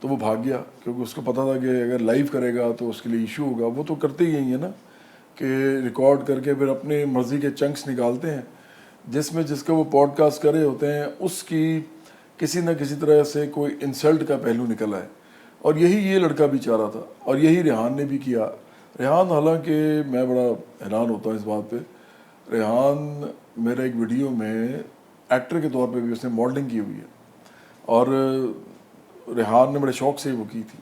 تو وہ بھاگ گیا کیونکہ اس کو پتہ تھا کہ اگر لائیو کرے گا تو اس کے لیے ایشو ہوگا. وہ تو کرتے ہی ہیں نا کہ ریکارڈ کر کے پھر اپنے مرضی کے چنکس نکالتے ہیں جس میں جس کا وہ پوڈ کاسٹ کر رہے ہوتے ہیں اس کی کسی نہ کسی طرح سے کوئی انسلٹ کا پہلو نکلا ہے. اور یہی یہ لڑکا بھی چاہ رہا تھا اور یہی ریحان نے بھی کیا. ریحان حالانکہ میں بڑا حیران ہوتا ہوں اس بات پہ. ریحان میرا ایک ویڈیو میں ایکٹر کے طور پہ بھی اس نے ماڈلنگ کی ہوئی ہے اور ریحان نے بڑے شوق سے وہ کی تھی.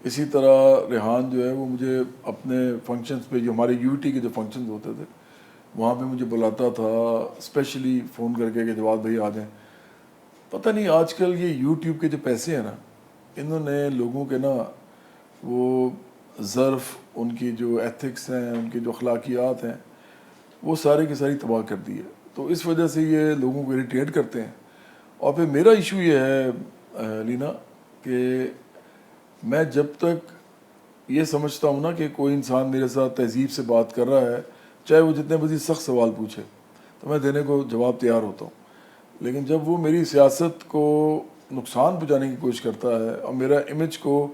اسی طرح ریحان جو ہے وہ مجھے اپنے فنکشنز پہ جو ہمارے یو ٹی کے جو فنکشنز ہوتے تھے وہاں پہ مجھے بلاتا تھا اسپیشلی فون کر کے کہ جواد بھائی آ جائیں. پتہ نہیں آج کل یہ یوٹیوب کے جو پیسے ہیں نا انہوں نے لوگوں کے نا وہ ظرف ان کی جو ایتھکس ہیں ان کی جو اخلاقیات ہیں وہ سارے کی ساری تباہ کر دی ہے. تو اس وجہ سے یہ لوگوں کو اریٹیٹ کرتے ہیں. اور پھر میرا ایشو یہ ہے لینا کہ میں جب تک یہ سمجھتا ہوں نا کہ کوئی انسان میرے ساتھ تہذیب سے بات کر رہا ہے چاہے وہ جتنے بڑی سخت سوال پوچھے تو میں دینے کو جواب تیار ہوتا ہوں. لیکن جب وہ میری سیاست کو نقصان پہنچانے کی کوشش کرتا ہے اور میرا امیج کو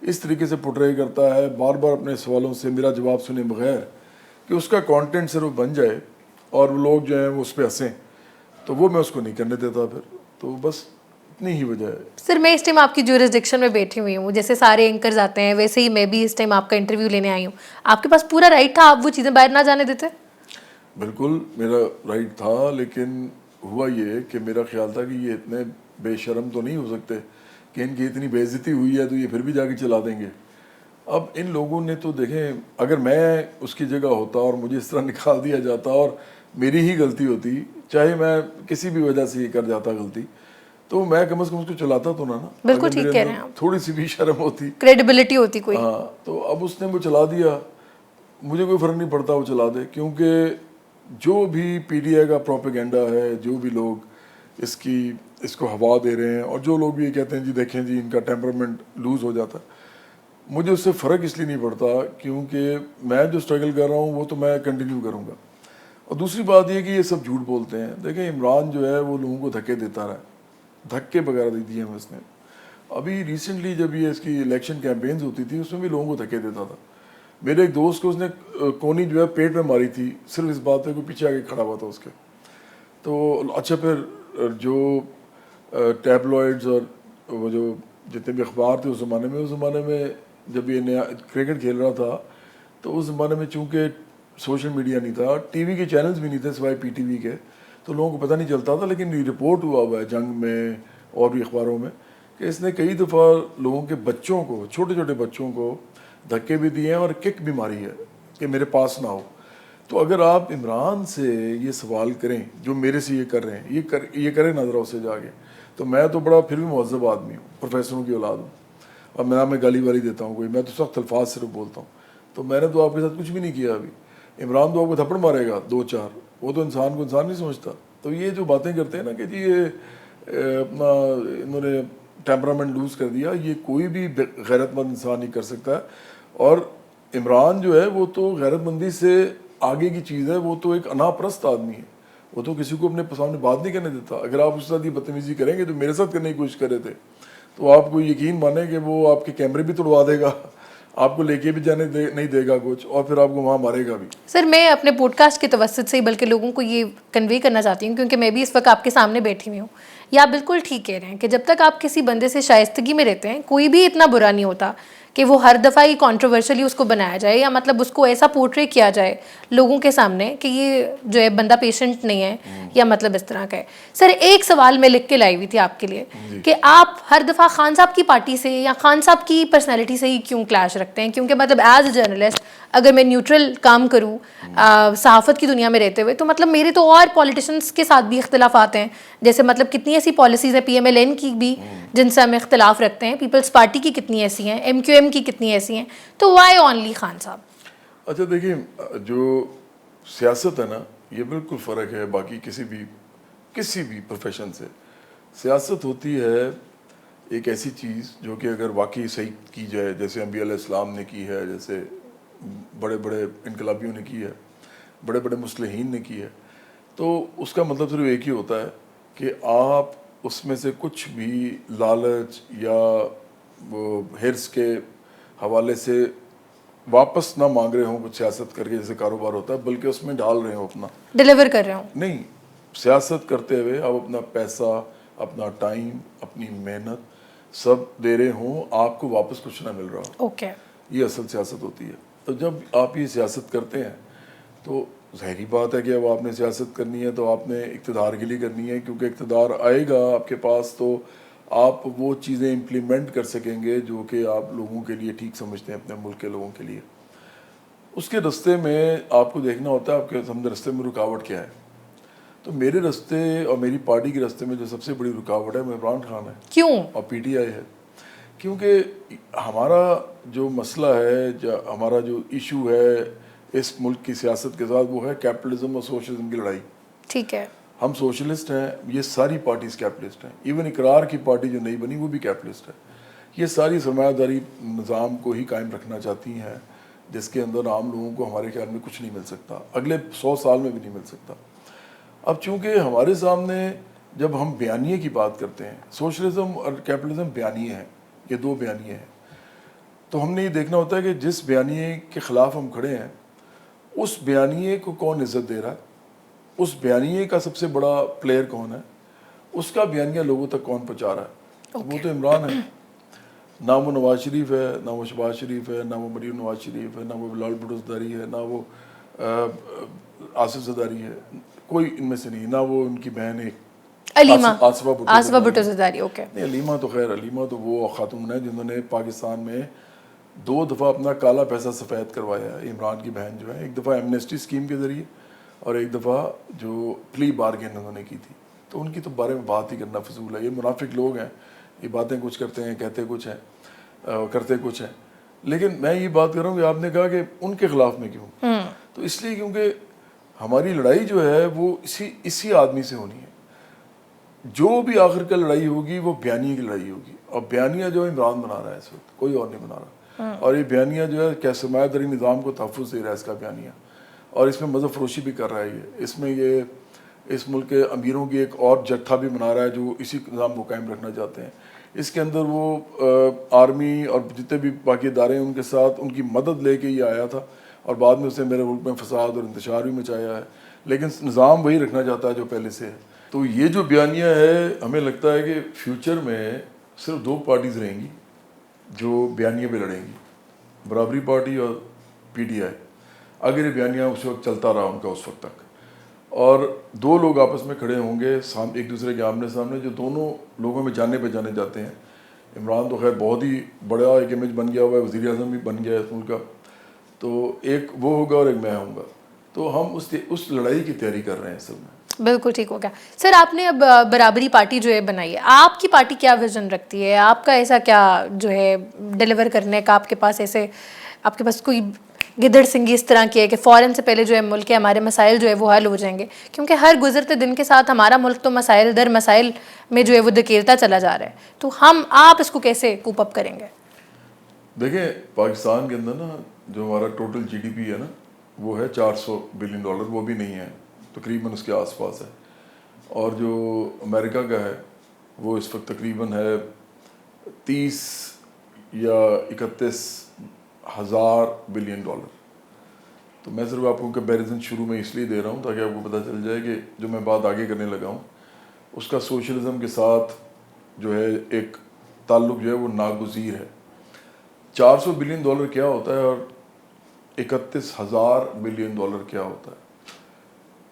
اس طریقے سے پورٹرے کرتا ہے بار بار اپنے سوالوں سے میرا جواب سنے بغیر کہ اس کا کانٹینٹ صرف بن جائے اور وہ لوگ جو ہیں وہ اس پہ ہنسیں تو وہ میں اس کو نہیں کرنے دیتا پھر. تو بس اتنی ہی وجہ ہے. سر میں اس ٹائم آپ کی جورسڈکشن میں بیٹھی ہوئی ہوں جیسے سارے اینکرز آتے ہیں ویسے ہی میں بھی اس ٹائم آپ کا انٹرویو لینے آئی ہوں. آپ کے پاس پورا رائٹ تھا آپ وہ چیزیں باہر نہ جانے دیتے؟ بالکل میرا رائٹ تھا لیکن ہوا یہ کہ میرا خیال تھا کہ یہ اتنے بے شرم تو نہیں ہو سکتے کہ ان کی اتنی بے عزتی ہوئی ہے تو یہ پھر بھی جا کے چلا دیں گے. اب ان لوگوں نے تو دیکھیں اگر میں اس کی جگہ ہوتا اور مجھے اس طرح نکال دیا جاتا اور میری ہی غلطی ہوتی چاہے میں کسی بھی وجہ سے یہ کر جاتا غلطی تو میں کم از کم اس کو چلاتا تو نا. بالکل ٹھیک کہہ رہے ہیں آپ. تھوڑی سی بھی شرم ہوتی کریڈیبلٹی ہوتی کوئی. ہاں تو اب اس نے وہ چلا دیا. مجھے کوئی فرق نہیں پڑتا وہ چلا دے کیونکہ جو بھی پی ٹی آئی کا پروپیگنڈا ہے جو بھی لوگ اس کو ہوا دے رہے ہیں اور جو لوگ بھی یہ کہتے ہیں جی دیکھیں جی ان کا ٹیمپرمنٹ لوز ہو جاتا ہے مجھے اس سے فرق اس لیے نہیں پڑتا کیونکہ میں جو اسٹرگل کر رہا ہوں وہ تو میں کنٹینیو کروں گا. اور دوسری بات یہ کہ یہ سب جھوٹ بولتے ہیں. دیکھیں عمران جو ہے وہ لوگوں کو دھکے دیتا رہا ہے دھکے وغیرہ دے دیے ہیں اس نے. ابھی ریسنٹلی جب یہ اس کی الیکشن کیمپینز ہوتی تھی اس میں بھی لوگوں کو دھکے دیتا تھا. میرے ایک دوست کو اس نے کونی جو ہے پیٹ میں ماری تھی صرف اس بات پہ کوئی پیچھے آگے کھڑا ہوا تھا اس کے. تو اچھا پھر جو ٹیبلوئڈز اور وہ جو جتنے بھی اخبار تھے اس زمانے میں جب یہ نیا کرکٹ کھیل رہا تھا تو اس زمانے میں چونکہ سوشل میڈیا نہیں تھا ٹی وی کے چینلز بھی نہیں تھے سوائے پی ٹی وی کے تو لوگوں کو پتہ نہیں چلتا تھا. لیکن یہ رپورٹ ہوا ہے جنگ میں اور بھی اخباروں میں کہ اس نے کئی دفعہ لوگوں کے بچوں کو چھوٹے چھوٹے بچوں کو دھکے بھی دیے ہیں اور کک بھی ماری ہے کہ میرے پاس نہ ہو. تو اگر آپ عمران سے یہ سوال کریں جو میرے سے یہ کر رہے ہیں یہ کریں نظروں سے جا کے تو میں تو بڑا پھر بھی مہذب آدمی ہوں پروفیسروں کی اولاد ہوں اور میں گالی والی دیتا ہوں کوئی میں تو سخت الفاظ صرف بولتا ہوں. تو میں نے تو آپ کے ساتھ کچھ بھی نہیں کیا ابھی. عمران تو آپ کو تھپڑ مارے گا 2-4 وہ تو انسان کو انسان نہیں سمجھتا. تو یہ جو باتیں کرتے ہیں نا کہ جی یہ اپنا انہوں نے ٹیمپرامنٹ لوز کر دیا یہ کوئی بھی غیرت مند انسان نہیں کر سکتا ہے. اور عمران جو ہے وہ تو غیرت مندی سے آگے کی چیز ہے. وہ تو ایک انا پرست آدمی ہے. وہ تو کسی کو اپنے سامنے بات نہیں کرنے دیتا. اگر آپ اس کے ساتھ یہ بدتمیزی کریں گے جو میرے ساتھ کرنے کی کوشش کر رہے تھے تو آپ کو یقین مانیں کہ وہ آپ کے کیمرے بھی توڑوا دے گا آپ کو لے کے بھی جانے نہیں دے گا کچھ اور پھر آپ کو وہاں مارے گا بھی. سر میں اپنے پوڈ کاسٹ کے توسط سے ہی بلکہ لوگوں کو یہ کنوے کرنا چاہتی ہوں کیونکہ میں بھی اس وقت آپ کے سامنے بیٹھی ہوئی ہوں. یہ آپ بالکل ٹھیک کہہ رہے ہیں کہ جب تک آپ کسی بندے سے شائستگی میں رہتے ہیں کوئی بھی اتنا برا نہیں ہوتا کہ وہ ہر دفعہ ہی کانٹروورشلی اس کو بنایا جائے یا مطلب اس کو ایسا پورٹری کیا جائے لوگوں کے سامنے کہ یہ جو ہے بندہ پیشنٹ نہیں ہے یا مطلب اس طرح کا ہے. سر ایک سوال میں لکھ کے لائی ہوئی تھی آپ کے لیے کہ آپ ہر دفعہ خان صاحب کی پارٹی سے یا خان صاحب کی پرسنالٹی سے ہی کیوں کلیش رکھتے ہیں کیونکہ مطلب ایز اے جرنلسٹ اگر میں نیوٹرل کام کروں صحافت کی دنیا میں رہتے ہوئے تو مطلب میرے تو اور پولیٹیشنس کے ساتھ بھی اختلافات ہیں جیسے مطلب کتنی ایسی پالیسیز ہیں پی ایم ایل این کی بھی جن سے ہم اختلاف رکھتے ہیں پیپلز پارٹی کی کتنی ایسی ہیں ایم کیو ایم کی کتنی ایسی ہیں تو وائی اونلی خان صاحب. اچھا دیکھیں جو سیاست ہے نا یہ بالکل فرق ہے باقی کسی بھی پروفیشن سے. سیاست ہوتی ہے ایک ایسی چیز جو کہ اگر واقعی صحیح کی جائے جیسے انبیاء علیہ السلام نے کی ہے جیسے بڑے بڑے انقلابیوں نے کی ہے بڑے بڑے مصلحین نے کی ہے تو اس کا مطلب صرف ایک ہی ہوتا ہے کہ آپ اس میں سے کچھ بھی لالچ یا وہ ہرس کے حوالے سے واپس نہ مانگ رہے ہوں کچھ سیاست کر کے جیسے کاروبار ہوتا ہے، بلکہ اس میں ڈال رہے ہوں اپنا، ڈیلیور کر رہے ہوں. نہیں سیاست کرتے ہوئے آپ اپنا پیسہ، اپنا ٹائم، اپنی محنت سب دے رہے ہوں، آپ کو واپس کچھ نہ مل رہا ہو. اوکے. یہ اصل سیاست ہوتی ہے. تو جب آپ یہ سیاست کرتے ہیں تو ظاہری بات ہے کہ اب آپ نے سیاست کرنی ہے تو آپ نے اقتدار کے لیے کرنی ہے، کیونکہ اقتدار آئے گا آپ کے پاس تو آپ وہ چیزیں امپلیمنٹ کر سکیں گے جو کہ آپ لوگوں کے لیے ٹھیک سمجھتے ہیں، اپنے ملک کے لوگوں کے لیے. اس کے رستے میں آپ کو دیکھنا ہوتا ہے آپ کے سامنے رستے میں رکاوٹ کیا ہے. تو میرے رستے اور میری پارٹی کے رستے میں جو سب سے بڑی رکاوٹ ہے وہ عمران خان ہے. کیوں؟ اور پی ٹی آئی ہے. کیونکہ ہمارا جو مسئلہ ہے، ہمارا جو ایشو ہے اس ملک کی سیاست کے ساتھ، وہ ہے کیپٹلزم اور سوشلزم کی لڑائی. ٹھیک ہے. ہم سوشلسٹ ہیں، یہ ساری پارٹیز کیپٹلسٹ ہیں. ایون اقرار کی پارٹی جو نئی بنی وہ بھی کیپٹلسٹ ہے. یہ ساری سرمایہ داری نظام کو ہی قائم رکھنا چاہتی ہیں، جس کے اندر عام لوگوں کو ہمارے خیال میں کچھ نہیں مل سکتا، اگلے 100 سال میں بھی نہیں مل سکتا. اب چونکہ ہمارے سامنے جب ہم بیانیے کی بات کرتے ہیں، سوشلزم اور کیپٹلزم بیانیے ہیں، یہ دو بیانیے ہیں. تو ہم نے یہ دیکھنا ہوتا ہے کہ جس بیانیے کے خلاف ہم کھڑے ہیں اس بیانیے کو کون عزت دے رہا ہے، اس بیانیے کا سب سے بڑا پلیئر کون ہے، اس کا بیانیہ لوگوں تک کون پہنچا رہا ہے. وہ تو عمران ہے. نہ وہ نواز شریف ہے، نہ وہ شہباز شریف ہے، نہ وہ مریم نواز شریف ہے، نہ وہ بلال بھٹو زرداری ہے، نہ وہ آصف زرداری ہے. کوئی ان میں سے نہیں. نہ وہ ان کی بہن ایک علیمہ، آصفہ آصفہ بھٹو زرداری. اوکے. نہیں، علیمہ تو خیر، علیمہ تو وہ خاتون ہے جنہوں نے پاکستان میں 2 دفعہ اپنا کالا پیسہ سفید کروایا ہے. عمران کی بہن جو ہے، ایک دفعہ ایمنسٹی اسکیم کے ذریعے اور ایک دفعہ جو پلی بارگین انہوں نے کی تھی. تو ان کی تو بارے میں بات ہی کرنا فضول ہے. یہ منافق لوگ ہیں، یہ باتیں کچھ کرتے ہیں، کہتے کچھ ہیں، کرتے کچھ ہیں. لیکن میں یہ بات کر رہا ہوں کہ آپ نے کہا کہ ان کے خلاف میں کیوں، تو اس لیے کیونکہ ہماری لڑائی جو ہے وہ اسی آدمی سے ہونی ہے. جو بھی آخر کا لڑائی ہوگی وہ بیانیے کی لڑائی ہوگی. اور بیانیہ جو عمران بنا رہا ہے اس وقت، کوئی اور نہیں بنا رہا. اور یہ بیانیہ جو ہے کہ سرمایہ داری نظام کو تحفظ دے رہا ہے اس کا بیانیہ، اور اس میں مذہب فروشی بھی کر رہا ہے. اس میں یہ اس ملک کے امیروں کی ایک اور جتھا بھی بنا رہا ہے جو اسی نظام کو قائم رکھنا چاہتے ہیں. اس کے اندر وہ آرمی اور جتنے بھی باقی ادارے ہیں ان کے ساتھ ان کی مدد لے کے یہ آیا تھا، اور بعد میں اس نے میرے ملک میں فساد اور انتشار بھی مچایا ہے. لیکن نظام وہی رکھنا چاہتا ہے جو پہلے سے ہے. تو یہ جو بیانیہ ہے، ہمیں لگتا ہے کہ فیوچر میں صرف 2 پارٹیز رہیں گی جو بیانیے پہ لڑیں گی، برابری پارٹی اور پی ٹی آئی. اگر یہ بیانیہ اس وقت چلتا رہا ان کا اس وقت تک، اور 2 لوگ آپس میں کھڑے ہوں گے ایک دوسرے کے آمنے سامنے، جو دونوں لوگوں میں جانے پہچانے جاتے ہیں. عمران تو خیر بہت ہی بڑا ایک امیج بن گیا ہوا ہے، وزیر اعظم بھی بن گیا ہے اس ملک کا. تو ایک وہ ہوگا اور ایک میں ہوں گا. تو ہم اس لڑائی کی تیاری کر رہے ہیں اصل میں. بالکل ٹھیک ہو گیا. سر آپ نے اب برابری پارٹی جو ہے بنائی ہے، آپ کی پارٹی کیا ویژن رکھتی ہے؟ آپ کا ایسا کیا جو ہے ڈیلیور کرنے کا آپ کے پاس ایسے آپ کے پاس کوئی گدڑ سنگی اس طرح کی ہے کہ فوراً سے پہلے جو ہے ملک کے ہمارے مسائل جو ہے وہ حل ہو جائیں گے؟ کیونکہ ہر گزرتے دن کے ساتھ ہمارا ملک تو مسائل در مسائل میں جو ہے وہ دھکیلتا چلا جا رہا ہے. تو آپ اس کو کیسے کوپ اپ کریں گے؟ دیکھیں پاکستان کے اندر نا جو ہمارا ٹوٹل جی ڈی پی ہے نا وہ ہے $400 بلین، وہ بھی نہیں ہے، تقریباً اس کے آس پاس ہے. اور جو امریکہ کا ہے وہ اس وقت تقریباً ہے 30 یا 31 ہزار بلین ڈالر. تو میں صرف آپ کو کمپیریزن شروع میں اس لیے دے رہا ہوں تاکہ آپ کو پتہ چل جائے کہ جو میں بات آگے کرنے لگا ہوں اس کا سوشلزم کے ساتھ جو ہے ایک تعلق جو ہے وہ ناگزیر ہے. $400 بلین کیا ہوتا ہے اور 31,000 بلین ڈالر کیا ہوتا ہے؟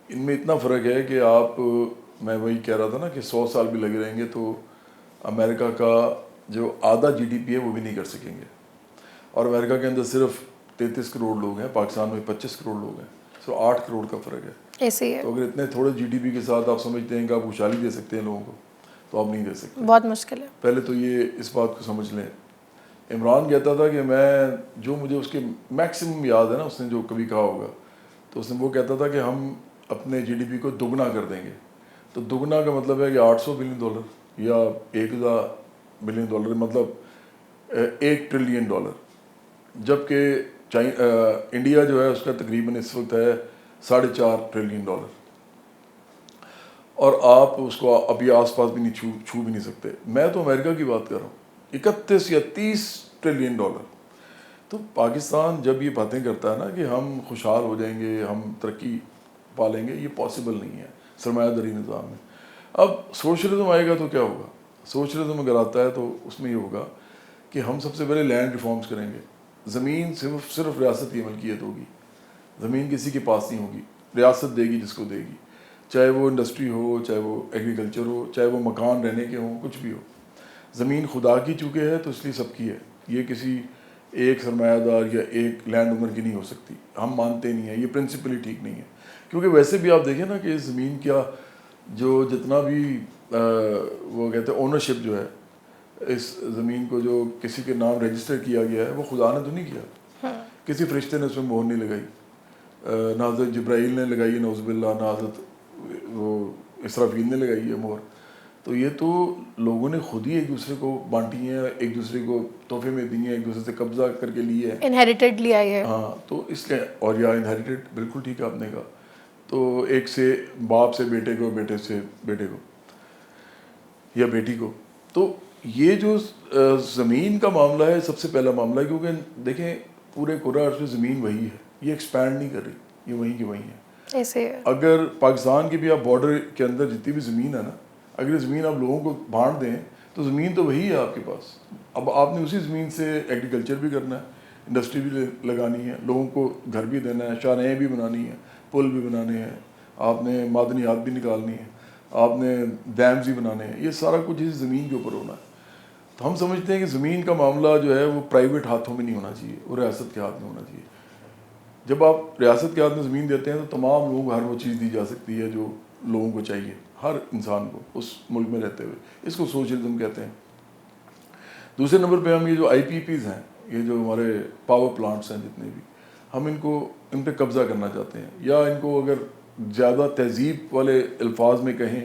ان میں اتنا فرق ہے کہ میں وہی کہہ رہا تھا نا کہ 100 سال بھی لگے رہیں گے تو امریکہ کا جو آدھا جی ڈی پی ہے وہ بھی نہیں کر سکیں گے. اور امریکہ کے اندر صرف 33 کروڑ لوگ ہیں، پاکستان میں 25 کروڑ لوگ ہیں، 8 کروڑ کا فرق ہے. ایسے ہی ہے. تو اگر اتنے تھوڑے جی ڈی پی کے ساتھ آپ سمجھتے ہیں کہ آپ خوشحالی دے سکتے ہیں لوگوں کو، تو آپ نہیں دے سکتے. بہت مشکل ہے. پہلے تو یہ اس بات کو سمجھ لیں. عمران کہتا تھا کہ جو مجھے اس کے میکسیمم یاد ہے نا، اس نے جو کبھی کہا ہوگا تو اس نے وہ کہتا تھا کہ ہم اپنے جی ڈی پی کو دگنا کر دیں گے. تو دگنا کا مطلب ہے کہ $800 بلین یا $1,000 بلین، مطلب $1 ٹریلین. جبکہ انڈیا جو ہے اس کا تقریباً اس وقت ہے $4.5 ٹریلین. اور آپ اس کو ابھی آس پاس بھی نہیں چھو بھی نہیں سکتے. میں تو امریکہ کی بات کر رہا ہوں. 31 یا 30 ٹریلین ڈالر. تو پاکستان جب یہ باتیں کرتا ہے نا کہ ہم خوشحال ہو جائیں گے, ہم ترقی پالیں گے, یہ پاسبل نہیں ہے سرمایہ داری نظام میں. اب سوشلزم آئے گا تو کیا ہوگا؟ سوشلزم اگر آتا ہے تو اس میں یہ ہوگا کہ ہم سب سے پہلے لینڈ ریفارمز کریں گے. زمین صرف ریاست کی ملکیت ہوگی, زمین کسی کے پاس نہیں ہوگی, ریاست دے گی جس کو دے گی, چاہے وہ انڈسٹری ہو, چاہے وہ ایگریکلچر ہو, چاہے وہ مکان رہنے کے ہوں, کچھ بھی ہو. زمین خدا کی چونکہ ہے تو اس لیے سب کی ہے, یہ کسی ایک سرمایہ دار یا ایک لینڈ اونر کی نہیں ہو سکتی. ہم مانتے نہیں ہیں, یہ پرنسپل ہی ٹھیک نہیں ہے. کیونکہ ویسے بھی آپ دیکھیں نا کہ زمین کیا جو جتنا بھی وہ کہتے ہیں اونرشپ جو ہے اس زمین کو جو کسی کے نام رجسٹر کیا گیا ہے وہ خدا نے تو نہیں کیا, کسی فرشتے نے اس میں مہر نہیں لگائی, نہ حضرت جبرائیل نے لگائی ہے نعوذ باللہ, نہ حضرت وہ اسرافیل نے لگائی ہے مہر. تو یہ تو لوگوں نے خود ہی ایک دوسرے کو بانٹی ہیں, ایک دوسرے کو تحفے میں دی ہیں, ایک دوسرے سے قبضہ کر کے لیے ہے, انہیریٹڈ لیا ہے. ہاں تو اس لیے, اور یا انہیریٹڈ, بالکل ٹھیک ہے آپ نے کہا. تو ایک سے باپ سے بیٹے کو, بیٹے سے بیٹے کو یا بیٹی کو. تو یہ جو زمین کا معاملہ ہے سب سے پہلا معاملہ ہے, کیونکہ دیکھیں پورے کرہ ارض میں زمین وہی ہے, یہ ایکسپینڈ نہیں کر رہی, یہ وہیں کی وہیں ہے. ایسے اگر پاکستان کی بھی آپ بارڈر کے اندر جتنی بھی زمین ہے نا, اگر زمین آپ لوگوں کو بانٹ دیں تو زمین تو وہی ہے آپ کے پاس. اب آپ نے اسی زمین سے ایگریکلچر بھی کرنا ہے, انڈسٹری بھی لگانی ہے, لوگوں کو گھر بھی دینا ہے, شاہراہیں بھی بنانی ہیں, پل بھی بنانے ہیں, آپ نے معدنیات بھی نکالنی ہے, آپ نے ڈیمز بھی بنانے ہیں. یہ سارا کچھ اس زمین کے اوپر ہونا ہے. تو ہم سمجھتے ہیں کہ زمین کا معاملہ جو ہے وہ پرائیویٹ ہاتھوں میں نہیں ہونا چاہیے, وہ ریاست کے ہاتھ میں ہونا چاہیے. جب آپ ریاست کے ہاتھ میں زمین دیتے ہیں تو تمام لوگوں کو ہر وہ چیز دی جا سکتی ہے جو لوگوں کو چاہیے, ہر انسان کو اس ملک میں رہتے ہوئے. اس کو سوشلزم کہتے ہیں. دوسرے نمبر پہ ہم یہ جو آئی پی پیز ہیں, یہ جو ہمارے پاور پلانٹس ہیں جتنے بھی, ہم ان پہ قبضہ کرنا چاہتے ہیں, یا ان کو اگر زیادہ تہذیب والے الفاظ میں کہیں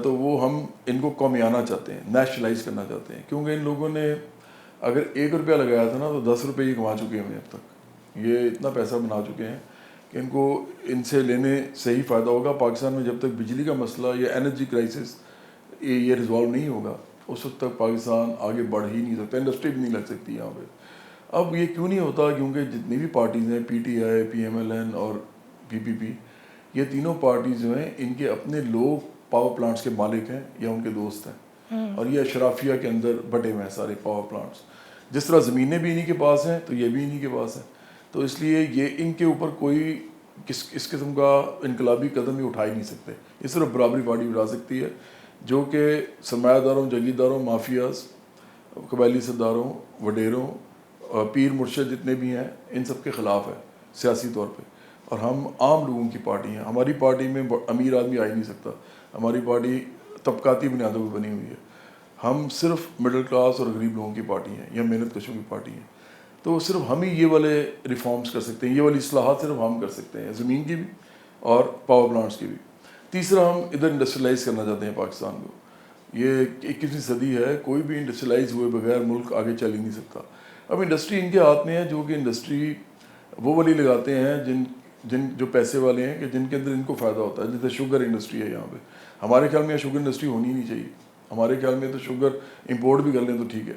تو وہ ہم ان کو قومیانہ چاہتے ہیں, نیشنلائز کرنا چاہتے ہیں. کیونکہ ان لوگوں نے اگر 1 روپیہ لگایا تھا نا تو 10 روپے یہ کما چکے ہیں اب تک. یہ اتنا پیسہ بنا چکے ہیں کہ ان کو ان سے لینے سے ہی فائدہ ہوگا. پاکستان میں جب تک بجلی کا مسئلہ یا انرجی کرائسس یہ ریزالو نہیں ہوگا اس وقت تک پاکستان آگے بڑھ ہی نہیں سکتا, انڈسٹری بھی نہیں لگ سکتی یہاں پہ. اب یہ کیوں نہیں ہوتا؟ کیونکہ جتنی بھی پارٹیز ہیں, P T I, P M L N اور پی پی پی, یہ تینوں پارٹیز جو ہیں ان کے اپنے لوگ پاور پلانٹس کے مالک ہیں یا ان کے دوست ہیں, اور یہ اشرافیہ کے اندر بٹے ہوئے ہیں سارے پاور پلانٹس. جس طرح زمینیں بھی انہی کے پاس ہیں تو یہ بھی انہی کے پاس ہیں. تو اس لیے یہ ان کے اوپر کوئی اس قسم کا انقلابی قدم ہی اٹھا ہی نہیں سکتے. یہ صرف برابری پارٹی اٹھا سکتی ہے جو کہ سرمایہ داروں, جگیرداروں, مافیاز, قبائلی سرداروں, وڈیروں, پیر مرشد جتنے بھی ہیں ان سب کے خلاف ہے سیاسی طور پہ. اور ہم عام لوگوں کی پارٹی ہیں. ہماری پارٹی میں امیر آدمی آ ہی نہیں سکتا. ہماری پارٹی طبقاتی بنیادوں پہ بنی ہوئی ہے. ہم صرف مڈل کلاس اور غریب لوگوں کی پارٹی ہیں یا محنت کشوں کی پارٹی ہیں. تو صرف ہم ہی یہ والے ریفارمز کر سکتے ہیں, یہ والی اصلاحات صرف ہم کر سکتے ہیں, زمین کی بھی اور پاور پلانٹس کی بھی. تیسرا, ہم ادھر انڈسٹریلائز کرنا چاہتے ہیں پاکستان کو. یہ 21ویں صدی ہے, کوئی بھی انڈسٹریلائز ہوئے بغیر ملک آگے چل ہی نہیں سکتا. اب انڈسٹری ان کے ہاتھ میں ہے جو کہ انڈسٹری وہ والی لگاتے ہیں جن جو پیسے والے ہیں کہ جن کے اندر ان کو فائدہ ہوتا ہے. جیسے شوگر انڈسٹری ہے یہاں پہ, ہمارے خیال میں شوگر انڈسٹری ہونی ہی نہیں چاہیے. ہمارے خیال میں تو شوگر امپورٹ بھی کر لیں تو ٹھیک ہے,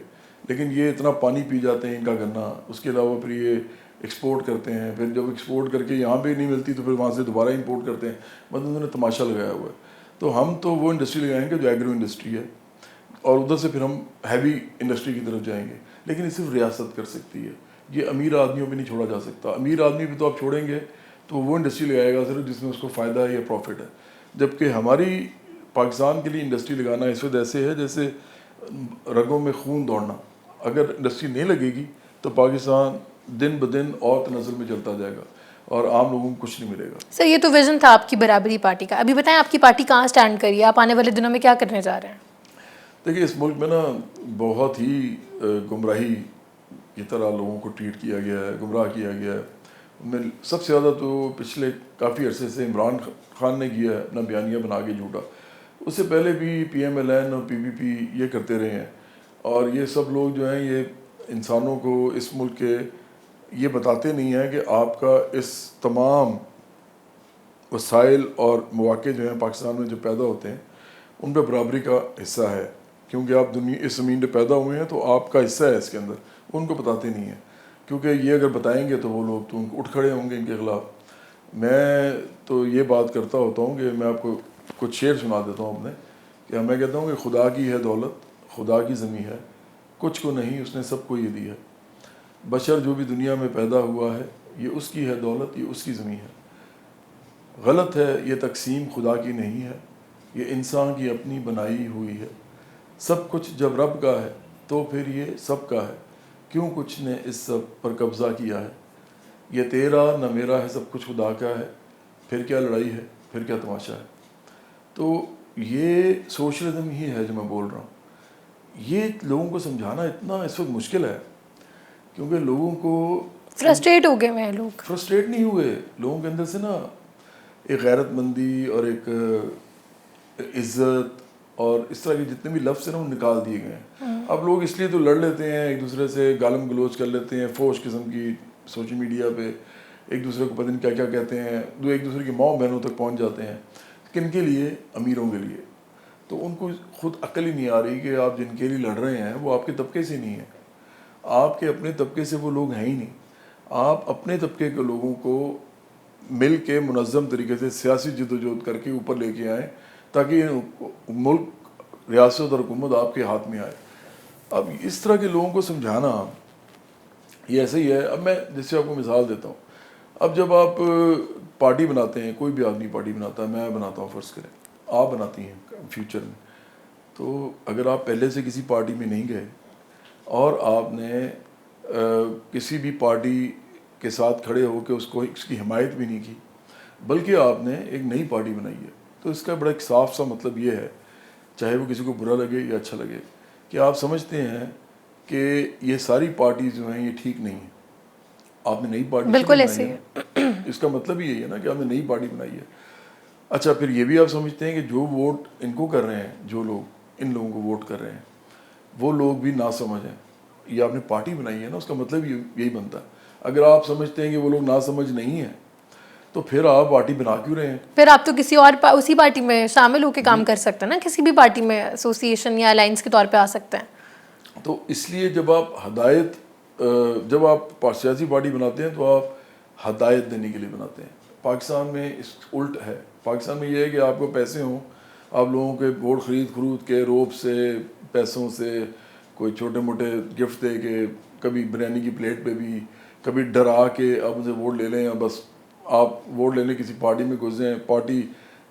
لیکن یہ اتنا پانی پی جاتے ہیں ان کا گنا, اس کے علاوہ پھر یہ ایکسپورٹ کرتے ہیں, پھر جب ایکسپورٹ کر کے یہاں پہ نہیں ملتی تو پھر وہاں سے دوبارہ امپورٹ کرتے ہیں. مطلب انہوں نے تماشا لگایا ہوا ہے. تو ہم تو وہ انڈسٹری لگائیں گے جو ایگرو انڈسٹری ہے, اور ادھر سے پھر ہم ہیوی انڈسٹری کی طرف جائیں گے. لیکن یہ صرف ریاست کر سکتی ہے, یہ امیر آدمیوں پہ نہیں چھوڑا جا سکتا. امیر آدمی پہ تو آپ چھوڑیں گے تو وہ انڈسٹری لگائے گا صرف جس میں اس کو فائدہ ہے یا پروفٹ ہے. جبکہ ہماری پاکستان کے لیے انڈسٹری لگانا اس وقت ایسے ہے جیسے رگوں میں خون دوڑنا. اگر انڈسٹری نہیں لگے گی تو پاکستان دن بدن اور تنزل میں چلتا جائے گا اور عام لوگوں کو کچھ نہیں ملے گا. سر یہ تو ویژن تھا آپ کی برابری پارٹی کا. ابھی بتائیں آپ کی پارٹی کہاں سٹینڈ کری ہے, آپ آنے والے دنوں میں کیا کرنے جا رہے ہیں؟ دیکھیے اس ملک میں نا بہت ہی گمراہی کی طرح لوگوں کو ٹریٹ کیا گیا ہے, گمراہ کیا گیا ہے. میں سب سے زیادہ تو پچھلے کافی عرصے سے عمران خان نے کیا ہے اپنا بیانیہ بنا کے جھوٹا. اس سے پہلے بھی پی ایم ایل این اور پی پی پی یہ کرتے رہے ہیں. اور یہ سب لوگ جو ہیں یہ انسانوں کو اس ملک کے یہ بتاتے نہیں ہیں کہ آپ کا اس تمام وسائل اور مواقع جو ہیں پاکستان میں جو پیدا ہوتے ہیں ان پہ برابری کا حصہ ہے. کیونکہ آپ دنیا اس زمین پہ پیدا ہوئے ہیں تو آپ کا حصہ ہے اس کے اندر، ان کو بتاتے نہیں ہیں، کیونکہ یہ اگر بتائیں گے تو وہ لوگ تو اٹھ کھڑے ہوں گے ان کے خلاف۔ میں تو یہ بات کرتا ہوتا ہوں کہ میں آپ کو کچھ شعر سنا دیتا ہوں اپنے، کہ میں کہتا ہوں کہ خدا کی ہے دولت، خدا کی زمیں ہے، کچھ کو نہیں اس نے سب کو یہ دی ہے، بشر جو بھی دنیا میں پیدا ہوا ہے یہ اس کی ہے دولت، یہ اس کی زمیں ہے، غلط ہے یہ تقسیم خدا کی نہیں ہے، یہ انسان کی اپنی بنائی ہوئی ہے، سب کچھ جب رب کا ہے تو پھر یہ سب کا ہے، کیوں کچھ نے اس سب پر قبضہ کیا ہے، یہ تیرا نہ میرا ہے سب کچھ خدا کا ہے، پھر کیا لڑائی ہے پھر کیا تماشا ہے۔ تو یہ سوشلزم ہی ہے جو میں بول رہا ہوں۔ یہ لوگوں کو سمجھانا اتنا اس وقت مشکل ہے، کیونکہ لوگوں کو فرسٹریٹ ہو گئے ہیں لوگ۔ فرسٹریٹ نہیں ہوئے، لوگوں کے اندر سے نا ایک غیرت مندی اور ایک عزت اور اس طرح کے جتنے بھی لفظ ہیں نا وہ نکال دیے گئے ہیں۔ اب لوگ اس لیے تو لڑ لیتے ہیں ایک دوسرے سے، گالم گلوچ کر لیتے ہیں فوش قسم کی سوشل میڈیا پہ، ایک دوسرے کو پتہ نہیں کیا کیا کہتے ہیں، جو ایک دوسرے کی ماں بہنوں تک پہنچ جاتے ہیں۔ کن کے لیے؟ امیروں کے لیے۔ تو ان کو خود عقل ہی نہیں آ رہی کہ آپ جن کے لیے لڑ رہے ہیں وہ آپ کے طبقے سے نہیں ہیں، آپ کے اپنے طبقے سے وہ لوگ ہیں ہی نہیں۔ آپ اپنے طبقے کے لوگوں کو مل کے منظم طریقے سے سیاسی جدوجہد کر کے اوپر لے کے آئیں تاکہ ملک، ریاست اور حکومت آپ کے ہاتھ میں آئے۔ اب اس طرح کے لوگوں کو سمجھانا یہ ایسے ہی ہے۔ اب میں جیسے آپ کو مثال دیتا ہوں، اب جب آپ پارٹی بناتے ہیں، کوئی بھی آدمی پارٹی بناتا ہے، میں بناتا ہوں فرض کریں، آپ بناتی ہیں فیوچر میں، تو اگر آپ پہلے سے کسی پارٹی میں نہیں گئے اور آپ نے کسی بھی پارٹی کے ساتھ کھڑے ہو کے اس کی حمایت بھی نہیں کی، بلکہ آپ نے ایک نئی پارٹی بنائی ہے، تو اس کا بڑا ایک صاف سا مطلب یہ ہے، چاہے وہ کسی کو برا لگے یا اچھا لگے، کہ آپ سمجھتے ہیں کہ یہ ساری پارٹیز جو ہیں یہ ٹھیک نہیں ہیں، آپ نے نئی پارٹی بالکل بنائی ایسے ہے، ہی اس کا مطلب یہی ہے نا کہ آپ نے نئی پارٹی بنائی ہے۔ اچھا، پھر یہ بھی آپ سمجھتے ہیں کہ جو ووٹ ان کو کر رہے ہیں، جو لوگ ان لوگوں کو ووٹ کر رہے ہیں وہ لوگ بھی نہ سمجھ ہیں، یہ آپ نے پارٹی بنائی ہے نا، اس کا مطلب یہی بنتا ہے۔ اگر آپ سمجھتے ہیں کہ وہ لوگ نہ سمجھ نہیں ہیں تو پھر آپ پارٹی بنا کیوں رہے ہیں؟ پھر آپ تو کسی اور اسی پارٹی میں شامل ہو کے کام کر سکتے ہیں نا، کسی بھی پارٹی میں ایسوسی ایشن یا الائنس کے طور پہ آ سکتے ہیں۔ تو اس لیے جب آپ سیاسی پارٹی بناتے ہیں تو آپ ہدایت دینے کے لیے بناتے ہیں۔ پاکستان میں اس الٹ ہے، پاکستان میں یہ ہے کہ آپ کو پیسے ہوں، آپ لوگوں کے ووٹ خرید کے روب سے، پیسوں سے، کوئی چھوٹے موٹے گفٹ دے کے، کبھی بریانی کی پلیٹ پہ بھی، کبھی ڈرا کے آپ مجھے ووٹ لے لیں، بس آپ ووٹ لینے کسی پارٹی میں گھس جائیں، پارٹی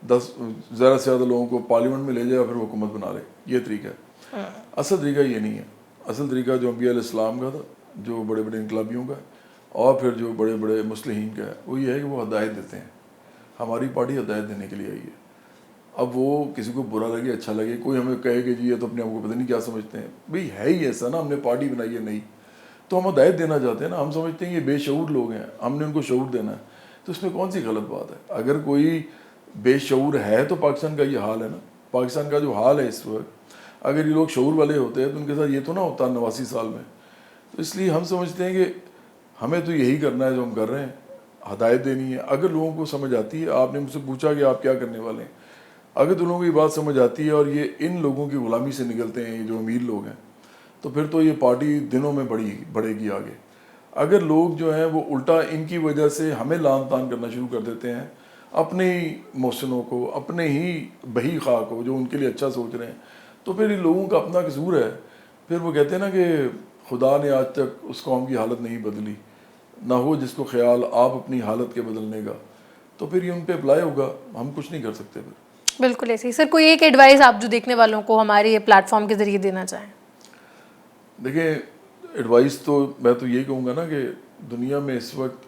10 زیادہ سے زیادہ لوگوں کو پارلیمنٹ میں لے جائے اور پھر وہ حکومت بنا لے۔ یہ طریقہ ہے۔ اصل طریقہ یہ نہیں ہے۔ اصل طریقہ جو انبیاء علیہ السلام کا تھا، جو بڑے بڑے انقلابیوں کا اور پھر جو بڑے بڑے مصلحین کا ہے، وہ یہ ہے کہ وہ ہدایت دیتے ہیں۔ ہماری پارٹی ہدایت دینے کے لیے آئی ہے۔ اب وہ کسی کو برا لگے اچھا لگے، کوئی ہمیں کہے کہ جی یہ تو اپنے آپ کو پتہ نہیں کیا سمجھتے ہیں، بھئی ہے ہی ایسا نا، ہم نے پارٹی بنائی ہے نہیں، تو ہم ہدایت دینا چاہتے ہیں نا، ہم سمجھتے ہیں یہ بے شعور لوگ ہیں، ہم نے ان کو شعور دینا ہے، تو اس میں کون سی غلط بات ہے؟ اگر کوئی بے شعور ہے تو پاکستان کا یہ حال ہے نا، پاکستان کا جو حال ہے اس وقت، اگر یہ لوگ شعور والے ہوتے ہیں تو ان کے ساتھ یہ تو نہ ہوتا 89 سال میں۔ تو اس لیے ہم سمجھتے ہیں کہ ہمیں تو یہی کرنا ہے جو ہم کر رہے ہیں، ہدایت دینی ہے۔ اگر لوگوں کو سمجھ آتی ہے، آپ نے مجھ سے پوچھا کہ آپ کیا کرنے والے ہیں، اگر تو لوگوں کو یہ بات سمجھ آتی ہے اور یہ ان لوگوں کی غلامی سے نکلتے ہیں، یہ جو امیر لوگ ہیں، تو پھر تو یہ پارٹی دنوں میں بڑھے گی آگے۔ اگر لوگ جو ہیں وہ الٹا ان کی وجہ سے ہمیں لان تان کرنا شروع کر دیتے ہیں، اپنے ہی محسنوں کو، اپنے ہی بہی خواہ کو جو ان کے لیے اچھا سوچ رہے ہیں، تو پھر ان لوگوں کا اپنا قصور ہے۔ پھر وہ کہتے ہیں نا کہ خدا نے آج تک اس قوم کی حالت نہیں بدلی، نہ ہو جس کو خیال آپ اپنی حالت کے بدلنے کا، تو پھر یہ ان پہ اپلائی ہوگا، ہم کچھ نہیں کر سکتے پھر۔ بالکل ایسے ہی۔ سر کوئی ایک ایڈوائز آپ جو دیکھنے والوں کو ہمارے یہ پلیٹ فارم کے ذریعے دینا چاہیں؟ دیکھیں، ایڈوائس تو میں تو یہی کہوں گا نا کہ دنیا میں اس وقت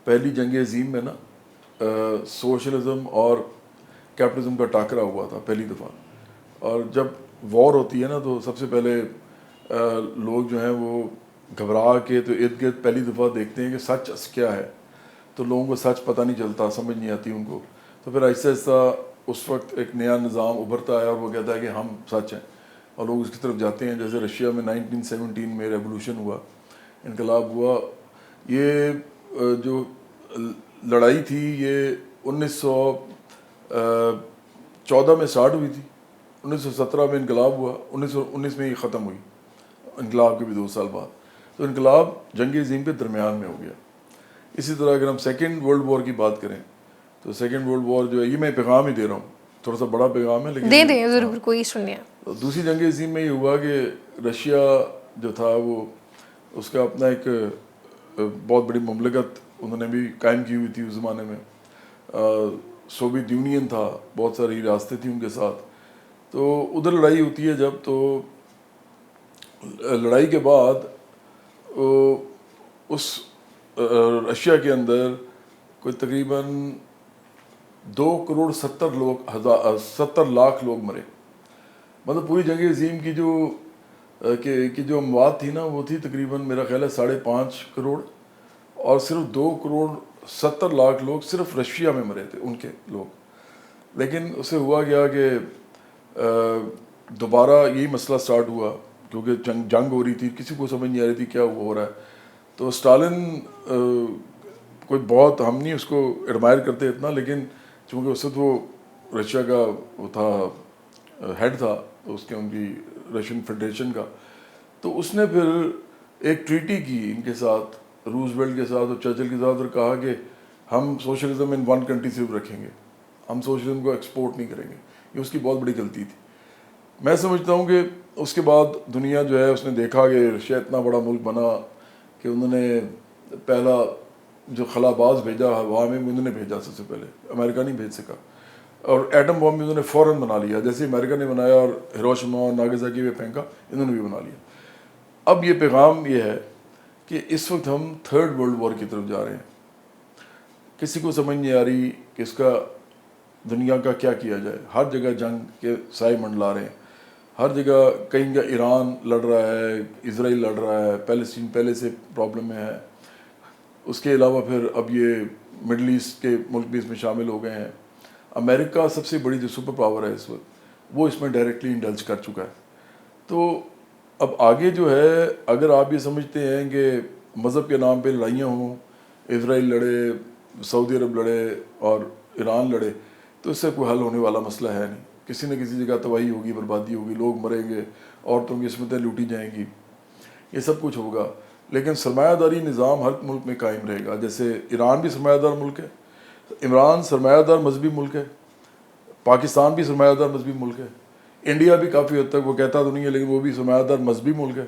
پہلی جنگ عظیم میں نا سوشلزم اور کیپٹلزم کا ٹاکرا ہوا تھا پہلی دفعہ، اور جب وار ہوتی ہے نا تو سب سے پہلے لوگ جو ہیں وہ گھبرا کے تو ارد گرد پہلی دفعہ دیکھتے ہیں کہ سچ کیا ہے، تو لوگوں کو سچ پتہ نہیں چلتا، سمجھ نہیں آتی ان کو، تو پھر آہستہ آہستہ اس وقت ایک نیا نظام ابھرتا ہے اور وہ کہتا ہے کہ ہم سچ ہیں، اور لوگ اس کی طرف جاتے ہیں۔ جیسے رشیا میں 1917 میں ریولوشن ہوا، انقلاب ہوا، یہ جو لڑائی تھی یہ 1914 میں سٹارٹ ہوئی تھی 1917 میں انقلاب ہوا, 1919 میں یہ ختم ہوئی, انقلاب کے بھی 2 سال بعد. تو انقلاب جنگ عظیم کے درمیان میں ہو گیا. اسی طرح اگر ہم سیکنڈ ورلڈ وار کی بات کریں تو سیکنڈ ورلڈ وار جو ہے, یہ میں پیغام ہی دے رہا ہوں, تھوڑا سا بڑا پیغام ہے لیکن دے دیں ضرور, کوئی ایشو نہیں ہے. دوسری جنگ عظیم میں یہ ہوا کہ رشیا جو تھا وہ اس کا اپنا ایک بہت بڑی مملکت انہوں نے بھی قائم کی ہوئی تھی اس زمانے میں. سوویت یونین تھا, بہت ساری ریاستیں تھیں ان کے ساتھ. تو ادھر لڑائی ہوتی ہے جب, تو لڑائی کے بعد اس رشیا کے اندر کوئی تقریباً 2.70 لاکھ لوگ مرے. مطلب پوری جنگ عظیم کی جو اموات تھی نا, وہ تھی تقریباً میرا خیال ہے 5.5 کروڑ, اور صرف 2.70 لاکھ لوگ صرف رشیا میں مرے تھے ان کے لوگ. لیکن اس سے ہوا گیا کہ دوبارہ یہی مسئلہ سٹارٹ ہوا, کیونکہ جنگ ہو رہی تھی, کسی کو سمجھ نہیں آ رہی تھی کیا ہو رہا ہے. تو اسٹالن کوئی بہت, ہم نہیں اس کو ایڈمائر کرتے اتنا, لیکن چونکہ اس وقت وہ رشیا کا وہ تھا, ہیڈ تھا اس کے, ان کی رشین فیڈریشن کا. تو اس نے پھر ایک ٹریٹی کی ان کے ساتھ, روزویلٹ کے ساتھ اور چرچل کے ساتھ, اور کہا کہ ہم سوشلزم ان ون کنٹری صرف رکھیں گے, ہم سوشلزم کو ایکسپورٹ نہیں کریں گے. یہ اس کی بہت بڑی غلطی تھی. میں سمجھتا ہوں کہ اس کے بعد دنیا جو ہے اس نے دیکھا کہ رشیا اتنا بڑا ملک بنا کہ انہوں نے پہلا جو خلا باز بھیجا ہوا میں, انہوں نے بھیجا سب سے پہلے, امریکہ نہیں بھیج سکا. اور ایٹم بم بھی انہوں نے فوراً بنا لیا, جیسے امریکہ نے بنایا اور ہیروشیما اور ناگازاکی میں پھینکا, انہوں نے بھی بنا لیا. اب یہ پیغام یہ ہے کہ اس وقت ہم تھرڈ ورلڈ وار کی طرف جا رہے ہیں. کسی کو سمجھ نہیں آ رہی کہ اس کا دنیا کا کیا کیا جائے. ہر جگہ جنگ کے سائے منڈلا رہے ہیں, ہر جگہ کہیں ایران لڑ رہا ہے, اسرائیل لڑ رہا ہے, پیلسٹین پہلے سے پرابلم میں ہے. اس کے علاوہ پھر اب یہ مڈل ایسٹ کے ملک بھی اس میں شامل ہو گئے ہیں. امریکہ سب سے بڑی جو سپر پاور ہے اس وقت, وہ اس میں ڈائریکٹلی انڈلج کر چکا ہے. تو اب آگے جو ہے, اگر آپ یہ سمجھتے ہیں کہ مذہب کے نام پہ لڑائیاں ہوں, اسرائیل لڑے, سعودی عرب لڑے اور ایران لڑے, تو اس سے کوئی حل ہونے والا مسئلہ ہے نہیں. کسی نہ کسی جگہ تباہی ہوگی, بربادی ہوگی, لوگ مریں گے, عورتوں کی عصمتیں لوٹی جائیں گی, یہ سب کچھ ہوگا. لیکن سرمایہ داری نظام ہر ملک میں قائم رہے گا. جیسے ایران بھی سرمایہ دار ملک ہے, عمران سرمایہ دار مذہبی ملک ہے, پاکستان بھی سرمایہ دار مذہبی ملک ہے, انڈیا بھی کافی حد تک, وہ کہتا تو نہیں ہے لیکن وہ بھی سرمایہ دار مذہبی ملک ہے,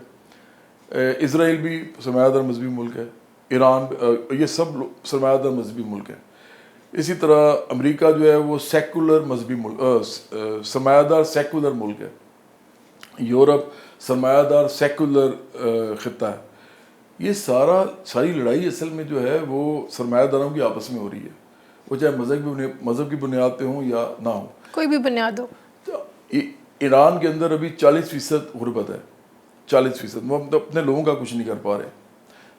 اسرائیل بھی سرمایہ دار مذہبی ملک ہے, ایران, یہ سب سرمایہ دار مذہبی ملک ہیں. اسی طرح امریکہ جو ہے وہ سیکولر مذہبی ملک, سرمایہ دار سیکولر ملک ہے. یورپ سرمایہ دار سیکولر خطہ ہے. یہ ساری لڑائی اصل میں جو ہے وہ سرمایہ داروں کی آپس میں ہو رہی ہے, وہ چاہے مذہب کی بنیاد پہ ہوں یا نہ ہوں, کوئی بھی بنیاد ہو. ایران کے اندر ابھی 40% غربت ہے, 40%. وہ اپنے لوگوں کا کچھ نہیں کر پا رہے.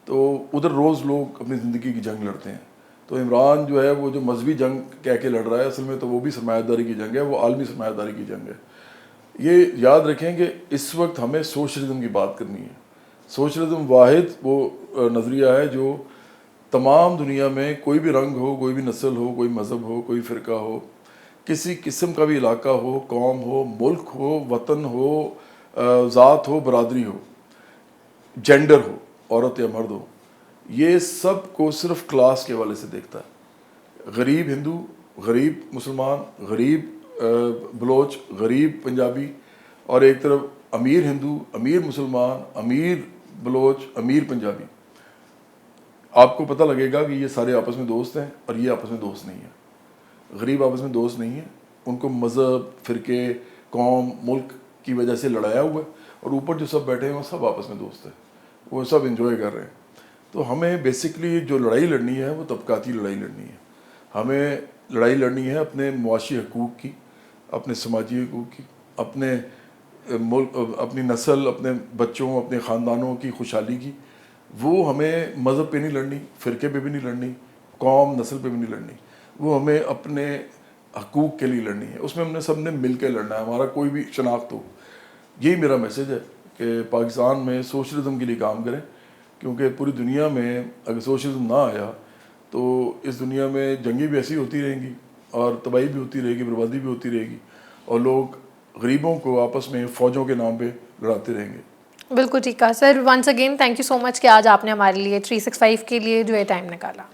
تو ادھر روز لوگ اپنی زندگی کی جنگ لڑتے ہیں. تو عمران جو ہے وہ جو مذہبی جنگ کہہ کے لڑ رہا ہے, اصل میں تو وہ بھی سرمایہ داری کی جنگ ہے, وہ عالمی سرمایہ داری کی جنگ ہے. یہ یاد رکھیں کہ اس وقت ہمیں سوشلزم کی بات کرنی ہے. سوشلزم واحد وہ نظریہ ہے جو تمام دنیا میں کوئی بھی رنگ ہو, کوئی بھی نسل ہو, کوئی مذہب ہو, کوئی فرقہ ہو, کسی قسم کا بھی علاقہ ہو, قوم ہو, ملک ہو, وطن ہو, ذات ہو, برادری ہو, جینڈر ہو, عورت یا مرد ہو, یہ سب کو صرف کلاس کے حوالے سے دیکھتا ہے. غریب ہندو, غریب مسلمان, غریب بلوچ, غریب پنجابی, اور ایک طرف امیر ہندو, امیر مسلمان, امیر بلوچ, امیر پنجابی. آپ کو پتہ لگے گا کہ یہ سارے آپس میں دوست ہیں, اور یہ آپس میں دوست نہیں ہیں. غریب آپس میں دوست نہیں ہیں, ان کو مذہب, فرقے, قوم, ملک کی وجہ سے لڑایا ہوا ہے, اور اوپر جو سب بیٹھے ہیں وہ سب آپس میں دوست ہیں, وہ سب انجوائے کر رہے ہیں. تو ہمیں بیسکلی جو لڑائی لڑنی ہے وہ طبقاتی لڑائی لڑنی ہے. ہمیں لڑائی لڑنی ہے اپنے معاشی حقوق کی, اپنے سماجی حقوق کی, اپنے ملک, اپنی نسل, اپنے بچوں, اپنے خاندانوں کی خوشحالی کی. وہ ہمیں مذہب پہ نہیں لڑنی, فرقے پہ بھی نہیں لڑنی, قوم, نسل پہ بھی نہیں لڑنی. وہ ہمیں اپنے حقوق کے لیے لڑنی ہے. اس میں ہم نے سب نے مل کے لڑنا ہے, ہمارا کوئی بھی شناخت ہو. یہی میرا میسیج ہے کہ پاکستان میں سوشلزم کے لیے کام کریں, کیونکہ پوری دنیا میں اگر سوشلزم نہ آیا تو اس دنیا میں جنگیں بھی ایسی ہوتی رہیں گی, اور تباہی بھی ہوتی رہے گی, بربادی بھی ہوتی رہے گی, اور لوگ غریبوں کو آپس میں فوجوں کے نام پہ لڑاتے رہیں گے. بالکل ٹھیک ہے sir. Once again thank you so much کہ آج آپ نے ہمارے لیے 365 کے لیے جو ہے ٹائم نکالا.